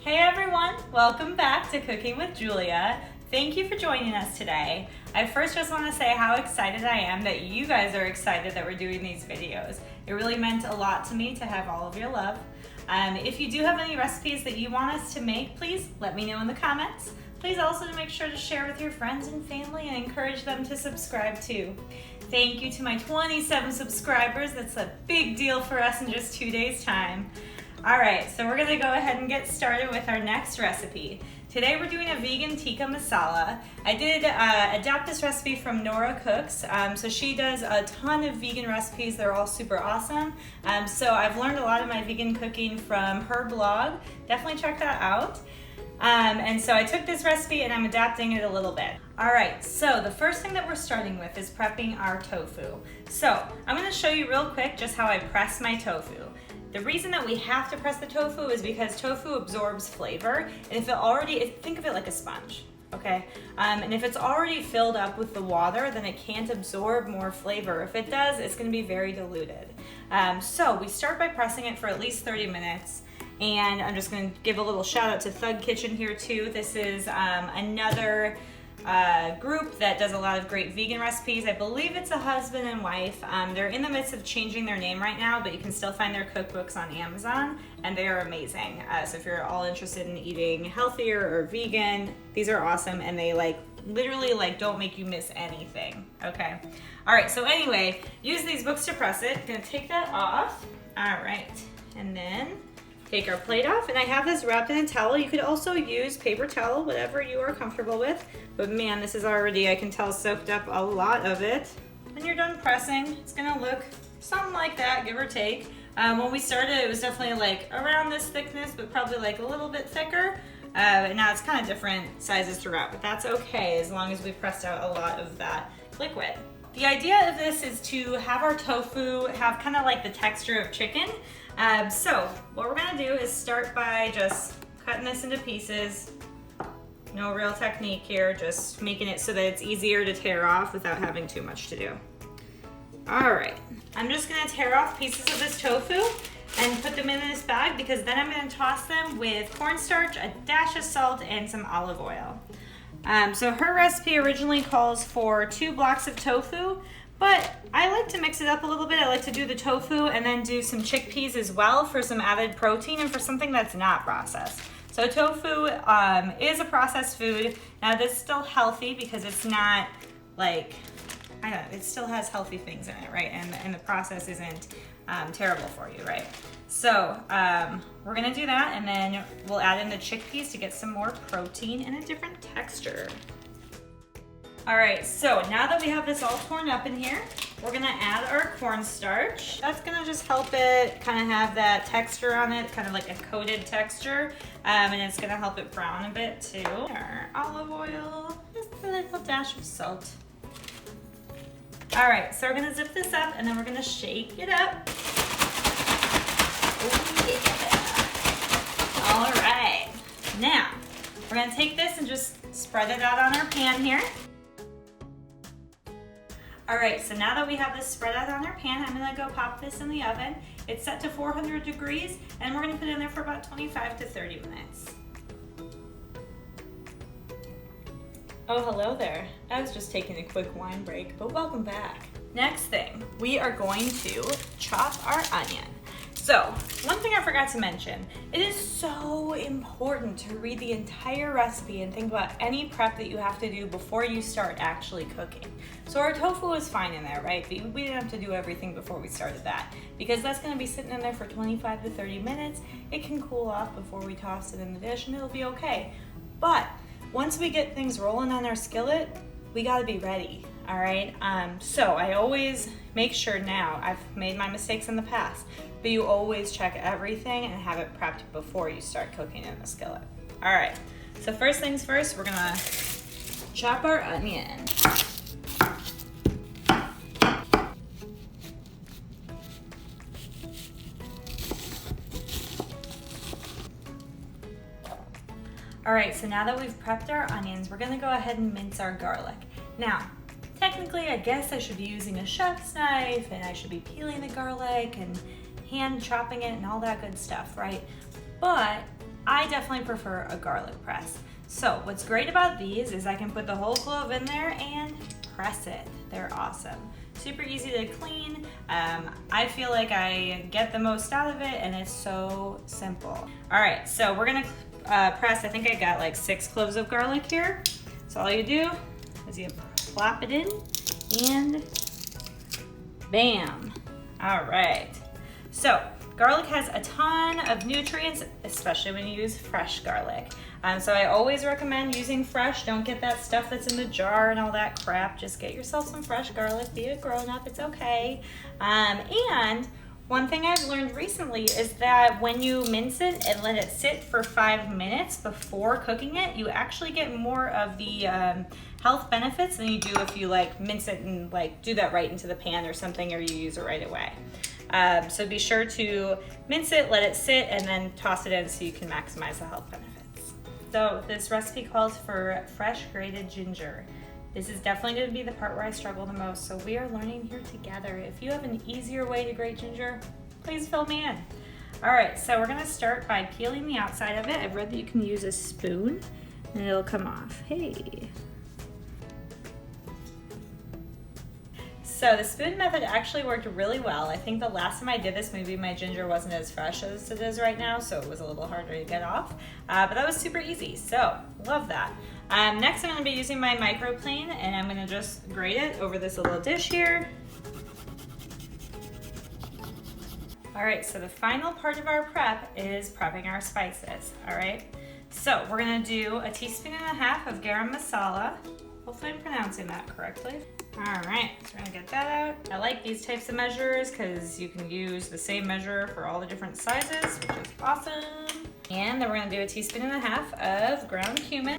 Hey everyone, welcome back to Cooking with Julia. Thank you for joining us today. I first just want to say how excited I am that you guys are excited that we're doing these videos. It really meant a lot to me to have all of your love. If you do have any recipes that you want us to make, please let me know in the comments. Please also make sure to share with your friends and family and encourage them to subscribe too. Thank you to my 27 subscribers. That's a big deal for us in just 2 days' time. All right, so we're gonna go ahead and get started with our next recipe. Today we're doing a vegan tikka masala. I did adapt this recipe from Nora Cooks. So she does a ton of vegan recipes. They're all super awesome. So I've learned a lot of my vegan cooking from her blog. Definitely check that out. And so I took this recipe and I'm adapting it a little bit. All right, so the first thing that we're starting with is prepping our tofu. So I'm gonna show you real quick just how I press my tofu. The reason that we have to press the tofu is because tofu absorbs flavor, and if it already, think of it like a sponge, okay? And if it's already filled up with the water, then it can't absorb more flavor. If it does, it's gonna be very diluted. So we start by pressing it for at least 30 minutes. And I'm just gonna give a little shout out to Thug Kitchen here too. This is another group that does a lot of great vegan recipes. I believe it's a husband and wife. They're in the midst of changing their name right now, but you can still find their cookbooks on Amazon, and they are amazing. So if you're all interested in eating healthier or vegan, these are awesome, and they literally don't make you miss anything, okay? All right, so anyway, use these books to press it. Gonna take that off. All right, and then take our plate off, and I have this wrapped in a towel. You could also use paper towel, whatever you are comfortable with. But man, this is already, I can tell, soaked up a lot of it. When you're done pressing, it's gonna look something like that, give or take. When we started, it was definitely around this thickness, but probably a little bit thicker. And now it's kind of different sizes throughout, but that's okay as long as we pressed out a lot of that liquid. The idea of this is to have our tofu have kind of the texture of chicken. So what we're gonna do is start by just cutting this into pieces. No real technique here, just making it so that it's easier to tear off without having too much to do. All right, I'm just gonna tear off pieces of this tofu and put them in this bag because then I'm gonna toss them with cornstarch, a dash of salt, and some olive oil. So her recipe originally calls for 2 blocks of tofu, but I like to mix it up a little bit. I like to do the tofu and then do some chickpeas as well for some added protein and for something that's not processed. So tofu is a processed food. Now this is still healthy because it's not it still has healthy things in it, right? And the process isn't terrible for you, right? So we're gonna do that, and then we'll add in the chickpeas to get some more protein and a different texture. All right, so now that we have this all torn up in here, we're gonna add our cornstarch. That's gonna just help it kind of have that texture on it, kind of like a coated texture, and it's gonna help it brown a bit too. Our olive oil, just a little dash of salt. All right, so we're gonna zip this up, and then we're gonna shake it up. Oh, yeah. All right, now we're gonna take this and just spread it out on our pan here. All right, so now that we have this spread out on our pan, I'm gonna go pop this in the oven. It's set to 400 degrees, and we're gonna put it in there for about 25 to 30 minutes. Oh, hello there. I was just taking a quick wine break, but welcome back. Next thing, we are going to chop our onion. So, one thing I forgot to mention, it is so important to read the entire recipe and think about any prep that you have to do before you start actually cooking. So our tofu is fine in there, right? We didn't have to do everything before we started that because that's gonna be sitting in there for 25 to 30 minutes. It can cool off before we toss it in the dish and it'll be okay. But once we get things rolling on our skillet, we gotta be ready, all right? So I always make sure now, I've made my mistakes in the past, but you always check everything and have it prepped before you start cooking in the skillet. All right, so first things first, we're gonna chop our onion. All right, so now that we've prepped our onions, we're gonna go ahead and mince our garlic. Now, technically, I guess I should be using a chef's knife and I should be peeling the garlic and hand chopping it and all that good stuff, right? But I definitely prefer a garlic press. So what's great about these is I can put the whole clove in there and press it. They're awesome. Super easy to clean. I feel like I get the most out of it, and it's so simple. All right, so we're gonna press, I think I got like 6 cloves of garlic here. So all you do is you plop it in and bam. All right, so garlic has a ton of nutrients, especially when you use fresh garlic. So I always recommend using fresh. Don't get that stuff that's in the jar and all that crap. Just get yourself some fresh garlic. Be a grown-up, it's okay. And one thing I've learned recently is that when you mince it and let it sit for 5 minutes before cooking it, you actually get more of the health benefits than you do if you like mince it and like do that right into the pan or something, or you use it right away. So be sure to mince it, let it sit, and then toss it in so you can maximize the health benefits. So this recipe calls for fresh grated ginger. This is definitely going to be the part where I struggle the most, so we are learning here together. If you have an easier way to grate ginger, please fill me in. All right, so we're going to start by peeling the outside of it. I've read that you can use a spoon and it'll come off. Hey. So the spoon method actually worked really well. I think the last time I did this, maybe my ginger wasn't as fresh as it is right now, so it was a little harder to get off. But that was super easy, so love that. Next, I'm gonna be using my microplane, and I'm gonna just grate it over this little dish here. All right, so the final part of our prep is prepping our spices, all right? So we're gonna do 1.5 teaspoons of garam masala. Hopefully I'm pronouncing that correctly. All right, so we're gonna get that out. I like these types of measures because you can use the same measure for all the different sizes, which is awesome. And then we're gonna do 1.5 teaspoons of ground cumin.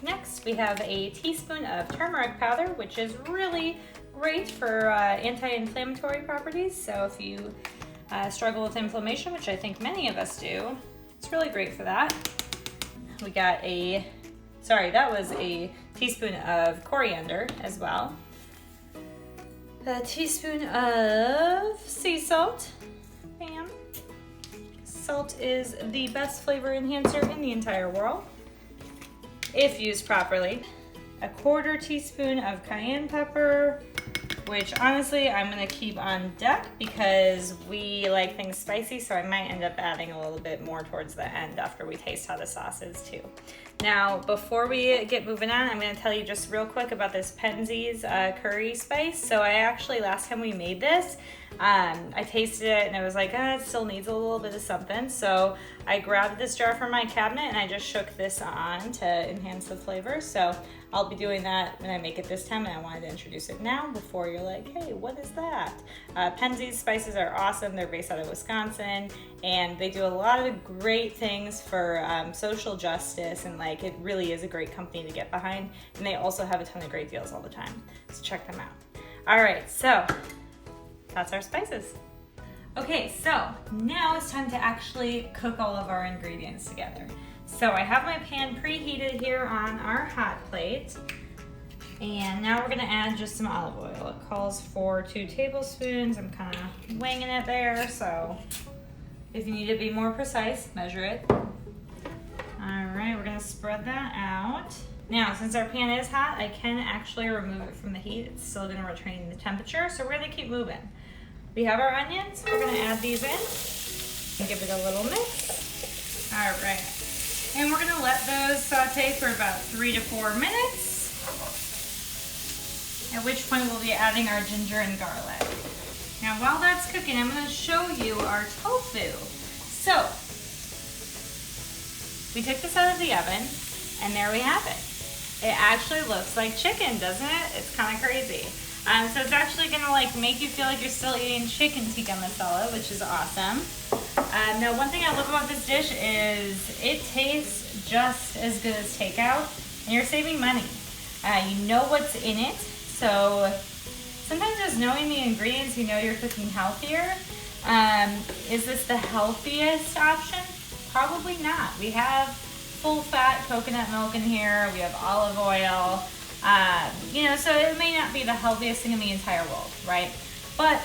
Next, we have 1 teaspoon of turmeric powder, which is really great for anti-inflammatory properties. So if you struggle with inflammation, which I think many of us do, it's really great for that. We got that was 1 teaspoon of coriander as well. 1 teaspoon of sea salt. Bam. Salt is the best flavor enhancer in the entire world, if used properly. 1/4 teaspoon of cayenne pepper, which honestly I'm gonna keep on deck because we like things spicy, so I might end up adding a little bit more towards the end after we taste how the sauce is too. Now, before we get moving on, I'm gonna tell you just real quick about this Penzeys curry spice. So I actually, last time we made this, I tasted it and it was like, it still needs a little bit of something. So I grabbed this jar from my cabinet and I just shook this on to enhance the flavor. So I'll be doing that when I make it this time, and I wanted to introduce it now before you're like, hey, what is that? Penzeys spices are awesome. They're based out of Wisconsin, and they do a lot of great things for social justice, and like it really is a great company to get behind. And they also have a ton of great deals all the time, so check them out. All right, so that's our spices. Okay, so now it's time to actually cook all of our ingredients together. So I have my pan preheated here on our hot plate, and now we're gonna add just some olive oil. It calls for 2 tablespoons. I'm kind of winging it there, so if you need to be more precise, measure it. All right, we're gonna spread that out. Now, since our pan is hot, I can actually remove it from the heat. It's still gonna retain the temperature, so we're gonna keep moving. We have our onions. We're gonna add these in and give it a little mix. All right. And we're gonna let those saute for about 3 to 4 minutes, at which point we'll be adding our ginger and garlic. Now while that's cooking, I'm gonna show you our tofu. So, we took this out of the oven, and there we have it. It actually looks like chicken, doesn't it? It's kind of crazy. So it's actually gonna like make you feel like you're still eating chicken tikka masala, which is awesome. Now, one thing I love about this dish is it tastes just as good as takeout, and you're saving money. You know what's in it, so sometimes just knowing the ingredients, you know you're cooking healthier. Is this the healthiest option? Probably not. We have full fat coconut milk in here, we have olive oil, so it may not be the healthiest thing in the entire world, right? But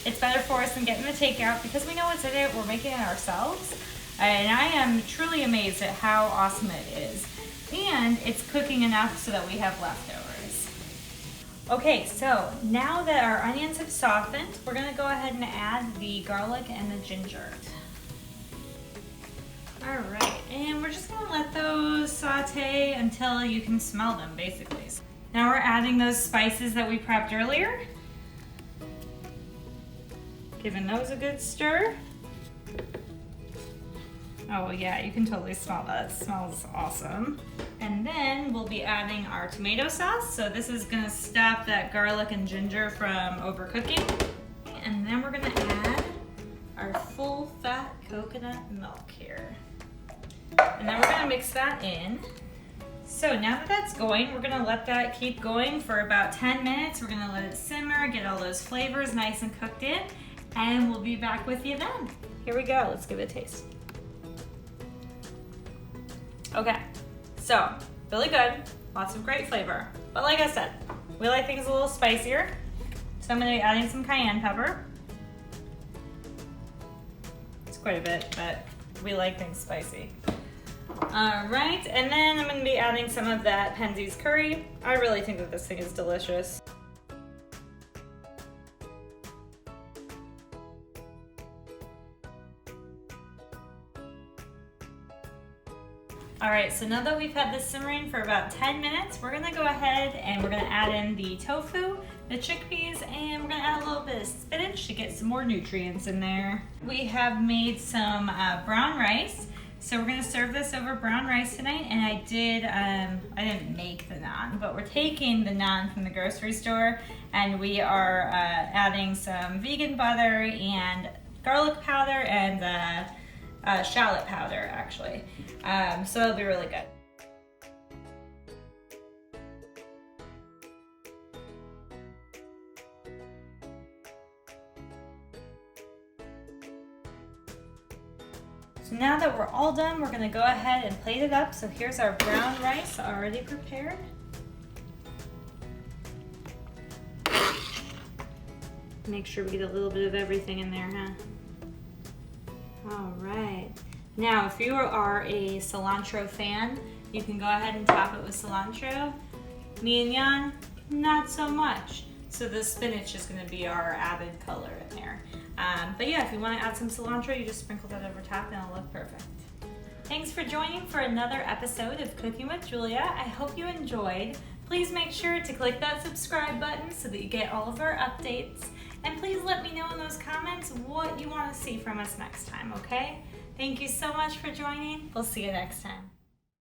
it's better for us than getting the takeout because we know what's in it, we're making it ourselves. And I am truly amazed at how awesome it is. And it's cooking enough so that we have leftovers. Okay, so now that our onions have softened, we're gonna go ahead and add the garlic and the ginger. All right, and we're just gonna let those saute until you can smell them, basically. Now we're adding those spices that we prepped earlier. Giving those a good stir. Oh yeah, you can totally smell that. It smells awesome. And then we'll be adding our tomato sauce. So this is gonna stop that garlic and ginger from overcooking. And then we're gonna add our full fat coconut milk here. And then we're gonna mix that in. So now that that's going, we're gonna let that keep going for about 10 minutes. We're gonna let it simmer, get all those flavors nice and cooked in, and we'll be back with you then. Here we go, let's give it a taste. Okay, so really good, lots of great flavor. But like I said, we like things a little spicier. So I'm gonna be adding some cayenne pepper. It's quite a bit, but we like things spicy. All right, and then I'm gonna be adding some of that Penzeys curry. I really think that this thing is delicious. All right, so now that we've had this simmering for about 10 minutes, we're gonna go ahead and we're gonna add in the tofu, the chickpeas, and we're gonna add a little bit of spinach to get some more nutrients in there. We have made some brown rice. So we're gonna serve this over brown rice tonight, and I didn't make the naan, but we're taking the naan from the grocery store, and we are adding some vegan butter and garlic powder and shallot powder, actually. So it'll be really good. So now that we're all done, we're gonna go ahead and plate it up. So here's our brown rice already prepared. Make sure we get a little bit of everything in there, huh? All right. Now, if you are a cilantro fan, you can go ahead and top it with cilantro. Me and Jan, not so much. So the spinach is gonna be our added color in there. But yeah, if you wanna add some cilantro, you just sprinkle that over top and it'll look perfect. Thanks for joining for another episode of Cooking with Julia. I hope you enjoyed. Please make sure to click that subscribe button so that you get all of our updates. And please let me know in those comments what you wanna see from us next time, okay? Thank you so much for joining. We'll see you next time.